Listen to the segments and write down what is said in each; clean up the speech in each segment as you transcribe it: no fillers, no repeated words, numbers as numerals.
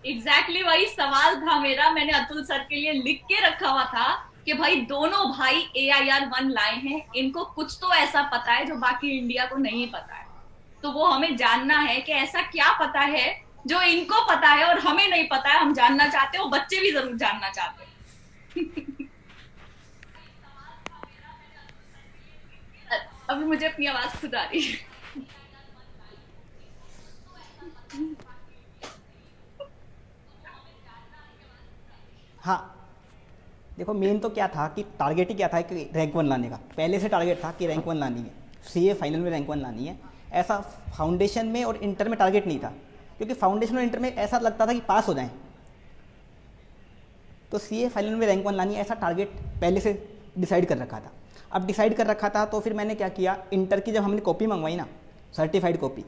Exactly वही सवाल था मेरा। मैंने अतुल सर के लिए लिख के रखा हुआ था कि भाई दोनों भाई AIR 1 लाए हैं, इनको कुछ तो ऐसा पता है जो बाकी इंडिया को नहीं पता है। तो वो हमें जानना है कि ऐसा क्या पता है जो इनको पता है और हमें नहीं पता है। हम जानना चाहते हैं, वो बच्चे भी जरूर जानना चाहते हैं। अभी मुझे अपनी आवाज खुद आ रही है। हाँ, देखो मेन तो क्या था कि टारगेट ही क्या था कि रैंक वन लाने का। पहले से टारगेट था कि रैंक वन लानी है, सीए फाइनल में रैंक वन लानी है। ऐसा फाउंडेशन में और इंटर में टारगेट नहीं था, क्योंकि फाउंडेशन और इंटर में ऐसा लगता था कि पास हो जाएं। तो सीए फाइनल में रैंक वन लानी है, ऐसा टारगेट पहले से डिसाइड कर रखा था। अब डिसाइड कर रखा था तो फिर मैंने क्या किया, इंटर की जब हमने कॉपी मंगवाई ना, सर्टिफाइड कॉपी,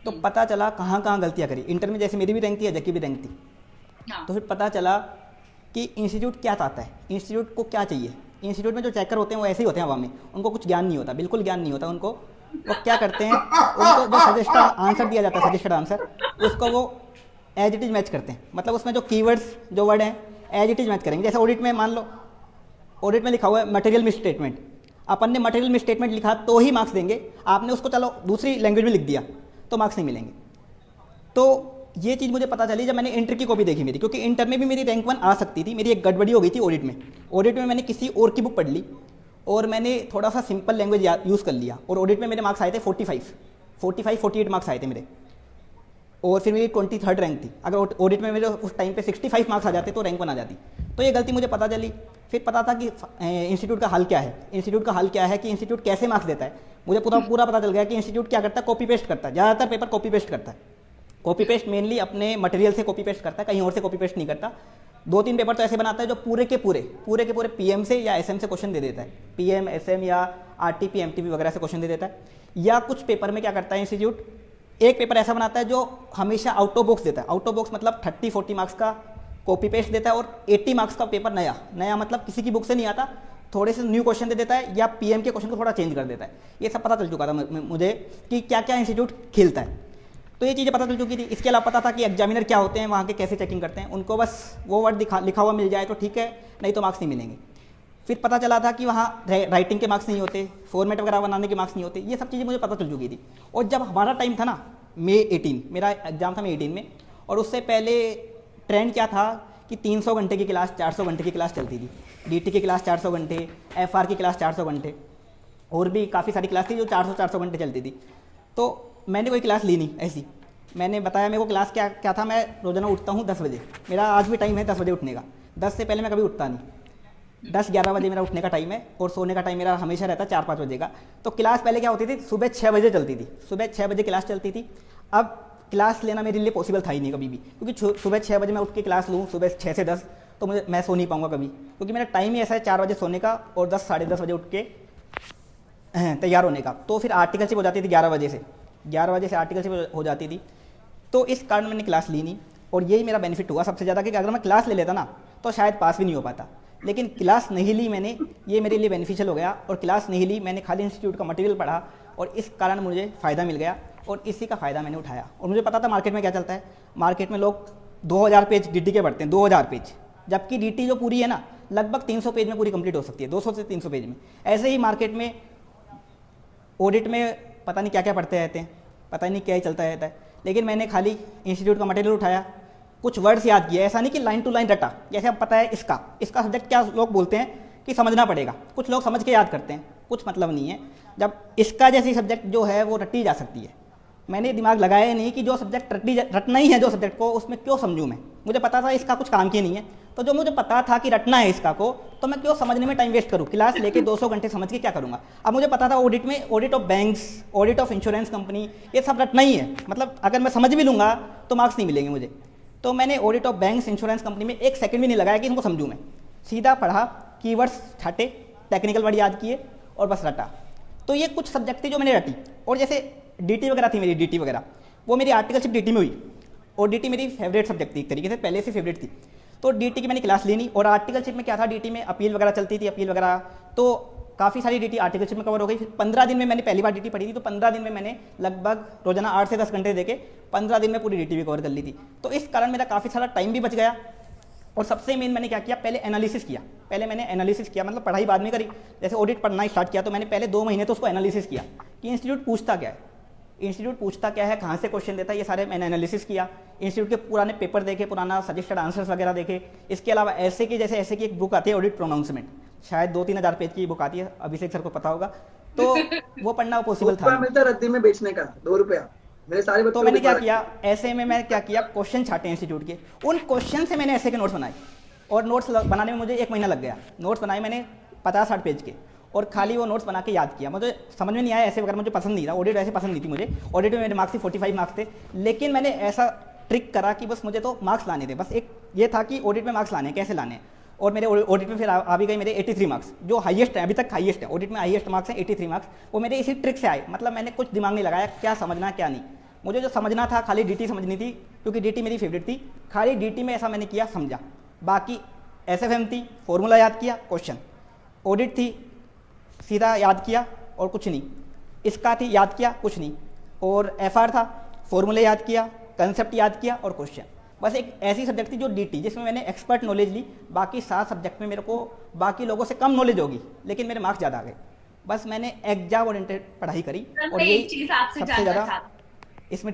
तो पता चला कहाँ कहाँ गलतियाँ करी। इंटर में जैसे मेरी भी रैंक थी, अजय की भी रैंक थी। हाँ। तो फिर पता चला कि इंस्टीट्यूट क्या चाहता है, इंस्टीट्यूट को क्या चाहिए। इंस्टीट्यूट में जो चेकर होते हैं वो ऐसे ही होते हैं हवा में, उनको कुछ ज्ञान नहीं होता, बिल्कुल ज्ञान नहीं होता उनको। वो क्या करते हैं, उनको जो सजेस्टेड आंसर दिया जाता है, सजेस्टेड आंसर, उसको वो एज इट इज़ मैच करते हैं। मतलब उसमें जो कीवर्ड्स जो वर्ड हैं एज इट इज़ मैच करेंगे। जैसे ऑडिट में मान लो, ऑडिट में लिखा हुआ है मटेरियल मिस स्टेटमेंट, अपन ने मटेरियल मिस स्टेटमेंट लिखा तो ही मार्क्स देंगे। आपने उसको चलो दूसरी लैंग्वेज में लिख दिया तो मार्क्स नहीं मिलेंगे। तो ये चीज़ मुझे पता चली जब मैंने इंटर की कॉपी देखी मेरी, क्योंकि इंटर में भी मेरी रैंक वन आ सकती थी। मेरी एक गड़बड़ी हो गई थी ऑडिट में। ऑडिट में मैंने किसी और की बुक पढ़ ली और मैंने थोड़ा सा सिंपल लैंग्वेज यूज़ कर लिया, और ऑडिट में मेरे मार्क्स आए थे 48 मार्क्स आए थे मेरे। और फिर मेरी 23rd रैंक थी। अगर ऑडिट में मेरे उस टाइम पे 65 मार्क्स आ जाते तो रैंक वन आ जाती। तो ये गलती मुझे पता चली। फिर पता था कि इंस्टीट्यूट का हल क्या है, इंस्टीट्यूट का हल क्या है कि इंस्टीट्यूट कैसे मार्क्स देता है। मुझे पूरा पूरा पता चल गया कि इंस्टीट्यूट क्या करता है, कॉपी पेस्ट करता है। ज़्यादातर पेपर कॉपी पेस्ट करता है। कॉपी पेस्ट मेनली अपने मटेरियल से कॉपी पेस्ट करता है, कहीं और से कॉपी पेस्ट नहीं करता। दो तीन पेपर तो ऐसे बनाता है जो पूरे के पूरे पीएम से या एसएम से क्वेश्चन दे देता है, पीएम एसएम या आरटीपी एमटीपी वगैरह से क्वेश्चन दे देता है। या कुछ पेपर में क्या करता है इंस्टीट्यूट, एक पेपर ऐसा बनाता है जो हमेशा आउट ऑफ बॉक्स देता है। आउट ऑफ बॉक्स मतलब 30-40 मार्क्स का कॉपी पेस्ट देता है और 80 मार्क्स का पेपर नया नया, मतलब किसी की बुक से नहीं आता, थोड़े से न्यू क्वेश्चन दे देता है या पीएम के क्वेश्चन को थोड़ा चेंज कर देता है। ये सब पता चल चुका था मुझे कि क्या क्या इंस्टीट्यूट खेलता है। तो ये चीज़ें पता चल चुकी थी। इसके अलावा पता था कि एग्जामिनर क्या होते हैं, वहाँ के कैसे चेकिंग करते हैं। उनको बस वो वर्ड लिखा हुआ मिल जाए तो ठीक है, नहीं तो मार्क्स नहीं मिलेंगे। फिर पता चला था कि वहाँ राइटिंग के मार्क्स नहीं होते, फॉर्मेट वगैरह बनाने के मार्क्स नहीं होते। ये सब चीज़ें मुझे पता चल चुकी थी। और जब हमारा टाइम था ना, मई 18, मेरा एग्जाम था मई 18 में, और उससे पहले ट्रेंड क्या था कि 300 घंटे की क्लास, 400 घंटे की क्लास चलती थी। डीटी की क्लास 400 घंटे, एफआर की क्लास 400 घंटे, और भी काफ़ी सारी क्लास थी जो 400-400 घंटे चलती थी। तो मैंने कोई क्लास ली नहीं ऐसी। मैंने बताया मेरे को क्लास क्या क्या था। मैं रोज़ाना उठता हूँ 10 बजे, मेरा आज भी टाइम है 10 बजे उठने का। 10 से पहले मैं कभी उठता नहीं। 10-11 बजे मेरा उठने का टाइम है, और सोने का टाइम मेरा हमेशा रहता है 4-5 बजे का। तो क्लास पहले क्या होती थी, सुबह 6 बजे चलती थी, सुबह 6 बजे क्लास चलती थी। अब क्लास लेना मेरे लिए पॉसिबल था ही नहीं कभी भी, क्योंकि सुबह 6 बजे मैं उठ के क्लास लूँ सुबह 6 से 10, तो मैं सो नहीं पाऊँगा कभी, क्योंकि मेरा टाइम ही ऐसा है 4 बजे सोने का और 10 साढ़े 10 बजे उठ के तैयार होने का। तो फिर आर्टिकलशिप हो जाती थी 11 बजे से, 11 बजे से आर्टिकलशिप हो जाती थी। तो इस कारण मैंने क्लास ली नहीं, और यही मेरा बेनिफिट हुआ सबसे ज़्यादा कि अगर मैं क्लास ले लेता ना तो शायद पास भी नहीं हो पाता। लेकिन क्लास नहीं ली मैंने, ये मेरे लिए बेनिफिशियल हो गया। और क्लास नहीं ली, मैंने खाली इंस्टीट्यूट का मटेरियल पढ़ा, और इस कारण मुझे फ़ायदा मिल गया, और इसी का फ़ायदा मैंने उठाया। और मुझे पता था मार्केट में क्या चलता है। मार्केट में लोग 2000 पेज डीटी के पढ़ते हैं, 2000 पेज, जबकि डीटी जो पूरी है ना लगभग 300 पेज में पूरी कंप्लीट हो सकती है, 200 से 300 पेज में। ऐसे ही मार्केट में ऑडिट में पता नहीं क्या क्या पढ़ते रहते हैं, पता नहीं क्या ही चलता रहता है। लेकिन मैंने खाली इंस्टीट्यूट का मटेरियल उठाया, कुछ वर्ड्स याद किए, ऐसा नहीं कि लाइन टू लाइन रटा। जैसे अब पता है इसका इसका सब्जेक्ट क्या, लोग बोलते हैं कि समझना पड़ेगा, कुछ लोग समझ के याद करते हैं, कुछ मतलब नहीं है। जब इसका जैसी सब्जेक्ट जो है वो रटी जा सकती है। मैंने दिमाग लगाया नहीं कि जो सब्जेक्ट रटना ही है, जो सब्जेक्ट को, उसमें क्यों समझूं मैं। मुझे पता था इसका कुछ काम की नहीं है, तो जो मुझे पता था कि रटना है इसका को, तो मैं क्यों समझने में टाइम वेस्ट करूं, क्लास लेके 200 घंटे समझ के क्या करूंगा। अब मुझे पता था ऑडिट में, audit of banks, audit of insurance company, ये सब रटना ही है। मतलब अगर मैं समझ भी लूँगा तो मार्क्स नहीं मिलेंगे मुझे। तो मैंने audit of banks, insurance company में एक सेकंड भी नहीं लगाया कि इनको समझूँ मैं। सीधा पढ़ा, कीवर्ड्स छाटे, टेक्निकल वर्ड याद किए और बस रटा। तो ये कुछ सब्जेक्ट थी जो मैंने रटी। और जैसे डीटी वगैरह थी मेरी, डीटी वगैरह वो मेरी आर्टिकलशिप डीटी में हुई, और डीटी मेरी फेवरेट सब्जेक्ट थी, एक तरीके से पहले से फेवरेट थी। तो डीटी की मैंने क्लास ली नहीं। और आर्टिकलशिप में क्या था, डीटी में अपील वगैरह चलती थी, अपील वगैरह। तो काफ़ी सारी डीटी आर्टिकल्स में कवर हो गई। फिर 15 दिन में मैंने पहली बार डीटी पढ़ी थी, तो 15 दिन में मैंने लगभग रोजाना 8 से 10 घंटे देके 15 दिन में पूरी डीटी भी कवर कर ली थी। तो इस कारण मेरा काफ़ी सारा टाइम भी बच गया। और सबसे मेन मैंने क्या किया, पहले एनालिसिस किया। पहले मैंने एनालिसिस किया, मतलब पढ़ाई बाद में करी। जैसे ऑडिट पढ़ना स्टार्ट किया तो मैंने पहले 2 महीने तो उसको एनालिसिस किया कि इंस्टीट्यूट पूछता क्या है, इंस्टीट्यूट पूछता क्या है, कहाँ से क्वेश्चन देता है, ये सारे मैंने एनालिसिस किया। इंस्टीट्यूट के पुराने पेपर देखे, पुराना सजेस्टेड आंसर्स वगैरह देखे। इसके अलावा ऐसे की जैसे ऐसे की एक बुक आती है ऑडिट प्रोनाउंसमेंट, शायद 2-3 हज़ार पेज की बुक आती है, अभिषेक सर को पता होगा, तो वो पढ़ना पॉसिबल था नहीं। मिलता रद्दी में बेचने का 2 रुपया, मेरे सारे तो बच्चों मैंने को क्या दिखा किया, ऐसे में मैं क्या किया, क्वेश्चन छाटे इंस्टीट्यूट के, उन क्वेश्चन से मैंने ऐसे के नोट्स बनाए। और नोट्स बनाने में मुझे 1 महीना लग गया। नोट्स बनाए मैंने 50-60 पेज के, और खाली वो नोट्स बना के याद किया। मुझे समझ में नहीं आया ऐसे वगैरह, मुझे पसंद नहीं था ऑडिट, ऐसे पसंद नहीं थी मुझे। ऑडिट में मेरे मार्क्स ही 45 मार्क्स थे, लेकिन मैंने ऐसा ट्रिक करा कि बस मुझे तो मार्क्स लाने थे। बस एक ये था कि ऑडिट में मार्क्स लाने कैसे लाने हैं। और मेरे ऑडिट में फिर आ भी गए मेरे 83 मार्क्स, जो हाईएस्ट है, अभी तक हाईएस्ट है, ऑडिट में हाईएस्ट मार्क्स हैं 83 मार्क्स। वो मेरे इसी ट्रिक से आए, मतलब मैंने कुछ दिमाग नहीं लगाया क्या समझना क्या नहीं। मुझे जो समझना था खाली डीटी समझनी थी, क्योंकि डीटी मेरी फेवरेट थी। खाली डीटी में ऐसा मैंने किया, समझा। बाकी एसएफएम थी, फॉर्मूला याद किया, क्वेश्चन। ऑडिट थी, सीधा याद किया और कुछ नहीं। इसका थी, याद किया, कुछ नहीं। और एफआर था, फॉर्मूले याद किया, कंसेप्ट याद किया और क्वेश्चन। बस एक ऐसी सब्जेक्ट थी जो डीटी, जिसमें मैंने एक्सपर्ट नॉलेज ली। बाकी 7 सब्जेक्ट में मेरे को बाकी लोगों से कम नॉलेज होगी, लेकिन मेरे मार्क्स ज़्यादा आ गए। बस मैंने एग्जाम ओरिएंटेड पढ़ाई करी, सर, और मैं यही एक चीज आपसे सबसे जानना ज़्यादा चाहती हूँ। इसमें